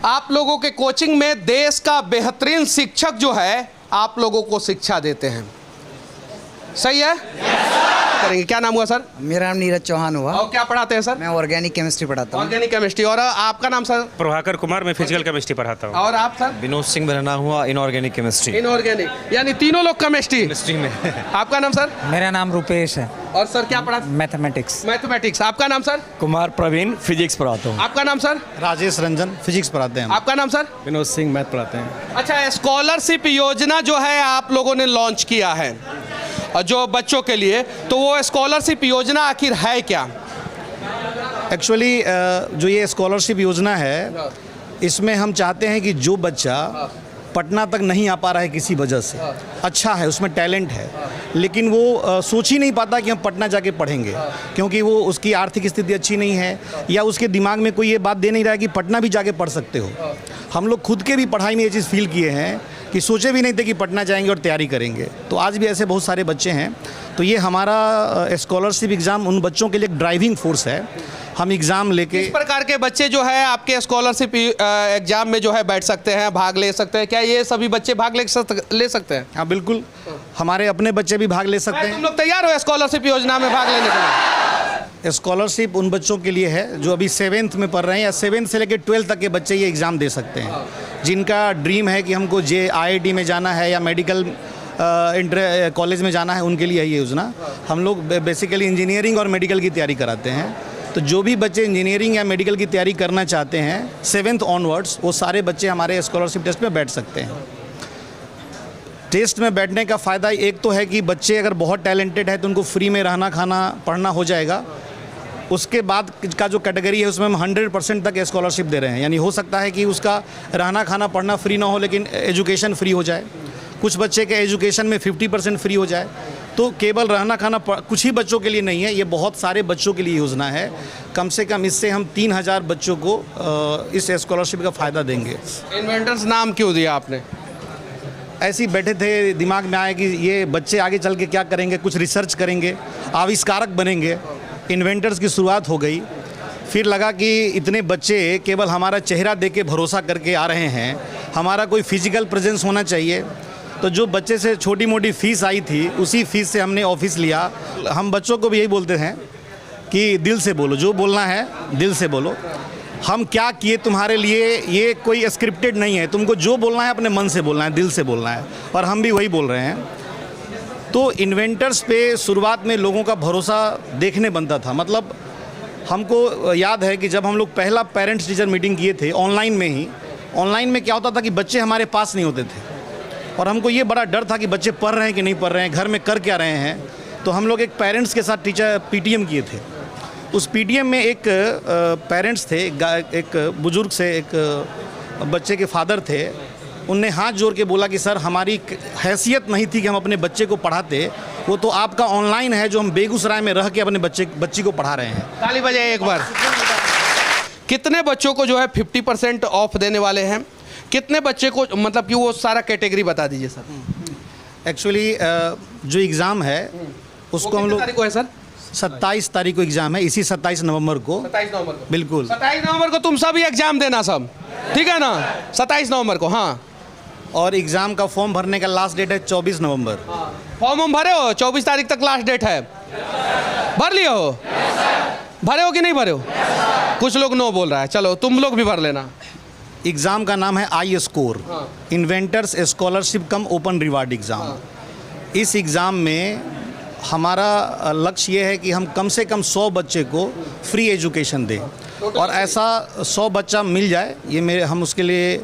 आप लोगों के कोचिंग में देश का बेहतरीन शिक्षक जो है आप लोगों को शिक्षा देते हैं, सही है? करेंगे। क्या नाम हुआ सर? मेरा नाम नीरज चौहान हुआ। और क्या पढ़ाते हैं सर? मैं ऑर्गेनिक केमिस्ट्री पढ़ाता हूँ। Organic chemistry. और आपका नाम सर? प्रभाकर कुमार, मैं फिजिकल केमिस्ट्री पढ़ाता हूँ। और आप सर? विनोद सिंह मेरा नाम हुआ, इनऑर्गेनिक केमिस्ट्री। इनऑर्गेनिक, यानी तीनों लोग केमिस्ट्री में। आपका नाम सर? मेरा नाम रुपेश है। और सर क्या पढ़ा? मैथमेटिक्स। मैथमेटिक्स। आपका नाम सर? कुमार प्रवीण, फिजिक्स पढ़ाता हूँ। आपका नाम सर? राजेश रंजन, फिजिक्स पढ़ाते हैं। आपका नाम सर? विनोद सिंह, मैथ पढ़ाते हैं। अच्छा, स्कॉलरशिप योजना जो है आप लोगों ने लॉन्च किया है और जो बच्चों के लिए, तो वो स्कॉलरशिप योजना आखिर है क्या? एक्चुअली जो ये स्कॉलरशिप योजना है, इसमें हम चाहते हैं कि जो बच्चा पटना तक नहीं आ पा रहा है किसी वजह से, अच्छा है, उसमें टैलेंट है, लेकिन वो सोच ही नहीं पाता कि हम पटना जाके पढ़ेंगे, क्योंकि वो उसकी आर्थिक स्थिति अच्छी नहीं है या उसके दिमाग में कोई ये बात दे नहीं रहा है कि पटना भी जाके पढ़ सकते हो। हम लोग खुद के भी पढ़ाई में ये चीज़ फील किए हैं कि सोचे भी नहीं थे कि पटना जाएंगे और तैयारी करेंगे। तो आज भी ऐसे बहुत सारे बच्चे हैं। तो ये हमारा स्कॉलरशिप एग्ज़ाम उन बच्चों के लिए एक ड्राइविंग फोर्स है। हम एग्ज़ाम लेके इस प्रकार के बच्चे जो है आपके स्कॉलरशिप एग्जाम में जो है बैठ सकते हैं, भाग ले सकते हैं। क्या ये सभी बच्चे भाग ले सकते हैं? हाँ बिल्कुल, हमारे अपने बच्चे भी भाग ले सकते हैं। तुम लोग तैयार हो स्कॉलरशिप योजना में भाग लेने के लिए? स्कॉलरशिप उन बच्चों के लिए है जो अभी 7th में पढ़ रहे हैं या 7th से लेकर 12th तक के बच्चे ये एग्ज़ाम दे सकते हैं, जिनका ड्रीम है कि हमको IIT में जाना है या मेडिकल इंटर कॉलेज में जाना है, उनके लिए ये योजना। हम लोग बेसिकली इंजीनियरिंग और मेडिकल की तैयारी कराते हैं। तो जो भी बच्चे इंजीनियरिंग या मेडिकल की तैयारी करना चाहते हैं 7th ऑनवर्ड्स, वो सारे बच्चे हमारे स्कॉलरशिप टेस्ट में बैठ सकते हैं। टेस्ट में बैठने का फ़ायदा एक तो है कि बच्चे अगर बहुत टैलेंटेड है तो उनको फ्री में रहना खाना पढ़ना हो जाएगा। उसके बाद का जो कैटेगरी है उसमें हम 100% तक स्कॉलरशिप दे रहे हैं, यानी हो सकता है कि उसका रहना खाना पढ़ना फ्री ना हो लेकिन एजुकेशन फ्री हो जाए। कुछ बच्चे के एजुकेशन में 50% फ्री हो जाए। तो केवल रहना खाना कुछ ही बच्चों के लिए नहीं है, ये बहुत सारे बच्चों के लिए योजना है। कम से कम इससे हम 3000 बच्चों को इस स्कॉलरशिप का फ़ायदा देंगे। इन्वेंटर्स नाम क्यों दिया आपने? ऐसे ही बैठे थे, दिमाग में आया कि ये बच्चे आगे चल के क्या करेंगे, कुछ रिसर्च करेंगे, आविष्कारक बनेंगे। इन्वेंटर्स की शुरुआत हो गई। फिर लगा कि इतने बच्चे केवल हमारा चेहरा देख के भरोसा करके आ रहे हैं, हमारा कोई फिजिकल प्रेजेंस होना चाहिए। तो जो बच्चे से छोटी मोटी फ़ीस आई थी, उसी फ़ीस से हमने ऑफिस लिया। हम बच्चों को भी यही बोलते हैं कि दिल से बोलो, जो बोलना है दिल से बोलो। हम क्या किए तुम्हारे लिए, ये कोई स्क्रिप्टेड नहीं है। तुमको जो बोलना है अपने मन से बोलना है, दिल से बोलना है, और हम भी वही बोल रहे हैं। तो इन्वेंटर्स पे शुरुआत में लोगों का भरोसा देखने बनता था। मतलब हमको याद है कि जब हम लोग पहला पेरेंट्स टीचर मीटिंग किए थे ऑनलाइन में ही, ऑनलाइन में क्या होता था कि बच्चे हमारे पास नहीं होते थे और हमको ये बड़ा डर था कि बच्चे पढ़ रहे हैं कि नहीं पढ़ रहे हैं, घर में कर क्या रहे हैं। तो हम लोग एक पेरेंट्स के साथ PTM किए थे। उस PTM में एक पेरेंट्स थे, एक बुज़ुर्ग से एक बच्चे के फादर थे। उनने हाथ जोड़ के बोला कि सर हमारी हैसियत नहीं थी कि हम अपने बच्चे को पढ़ाते, वो तो आपका ऑनलाइन है जो हम बेगूसराय में रह के अपने बच्ची को पढ़ा रहे हैं। ताली बजाइए एक बार। कितने बच्चों को जो है 50% ऑफ देने वाले हैं? कितने बच्चे को, मतलब कि वो सारा कैटेगरी बता दीजिए सर। एक्चुअली जो एग्ज़ाम है उसको हम लोग, तारीख को है सर? 27 तारीख को एग्ज़ाम है, इसी 27 नवंबर को। 27 नवंबर को? बिल्कुल 27 नवंबर को तुम सभी एग्जाम देना सब, ठीक है ना? 27 नवंबर को। हाँ, और एग्ज़ाम का फॉर्म भरने का लास्ट डेट है 24 नवंबर। फॉर्म हम भरे हो? 24 तारीख तक लास्ट डेट है। भर लिए हो? भरे हो कि नहीं भरे हो? कुछ लोग नो बोल रहा है, चलो तुम लोग भी भर लेना। एग्ज़ाम का नाम है iScore, इन्वेंटर्स स्कॉलरशिप कम ओपन रिवार्ड एग्ज़ाम। इस एग्ज़ाम में हमारा लक्ष्य ये है कि हम कम से कम 100 बच्चे को फ्री एजुकेशन दें, और ऐसा 100 बच्चा मिल जाए, ये हम उसके लिए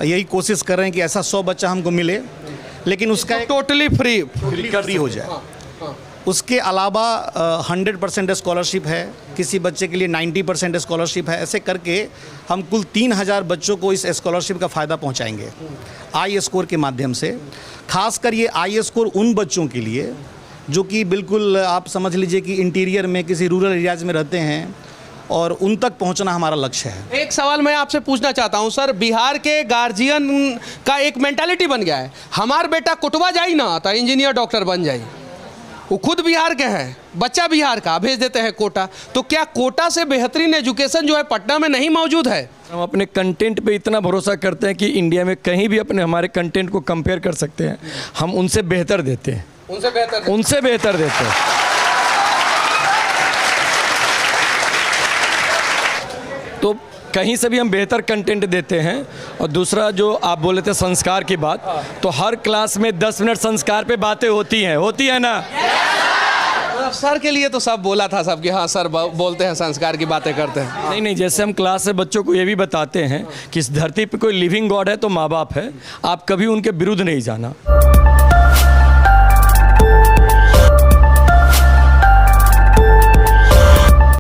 यही कोशिश कर रहे हैं कि ऐसा 100 बच्चा हमको मिले, लेकिन उसका टोटली फ्री हो जाए। उसके अलावा 100% स्कॉलरशिप है, किसी बच्चे के लिए 90% स्कॉलरशिप है। ऐसे करके हम कुल 3000 बच्चों को इस स्कॉलरशिप का फ़ायदा पहुंचाएंगे iScore के माध्यम से। खासकर ये iScore उन बच्चों के लिए जो कि बिल्कुल आप समझ लीजिए कि इंटीरियर में किसी रूरल एरियाज़ में रहते हैं, और उन तक पहुंचना हमारा लक्ष्य है। एक सवाल मैं आपसे पूछना चाहता हूं सर, बिहार के गार्जियन का एक मेंटालिटी बन गया है, हमार बेटा कुटवा जाई ना तो इंजीनियर डॉक्टर बन जाए, वो खुद बिहार के हैं, बच्चा बिहार का, भेज देते हैं कोटा। तो क्या कोटा से बेहतरीन एजुकेशन जो है पटना में नहीं मौजूद है? हम अपने कंटेंट पे इतना भरोसा करते हैं कि इंडिया में कहीं भी अपने हमारे कंटेंट को कंपेयर कर सकते हैं, हम उनसे बेहतर देते हैं, उनसे बेहतर देते हैं। तो कहीं से भी हम बेहतर कंटेंट देते हैं। और दूसरा जो आप बोले थे संस्कार की बात, तो हर क्लास में 10 मिनट संस्कार पे बातें होती है ना? सर के लिए तो सब बोला था सब कि हाँ सर बोलते हैं, संस्कार की बातें करते हैं। नहीं, जैसे हम क्लास से बच्चों को ये भी बताते हैं कि इस धरती पे कोई लिविंग गॉड है तो माँ बाप है, आप कभी उनके विरुद्ध नहीं जाना।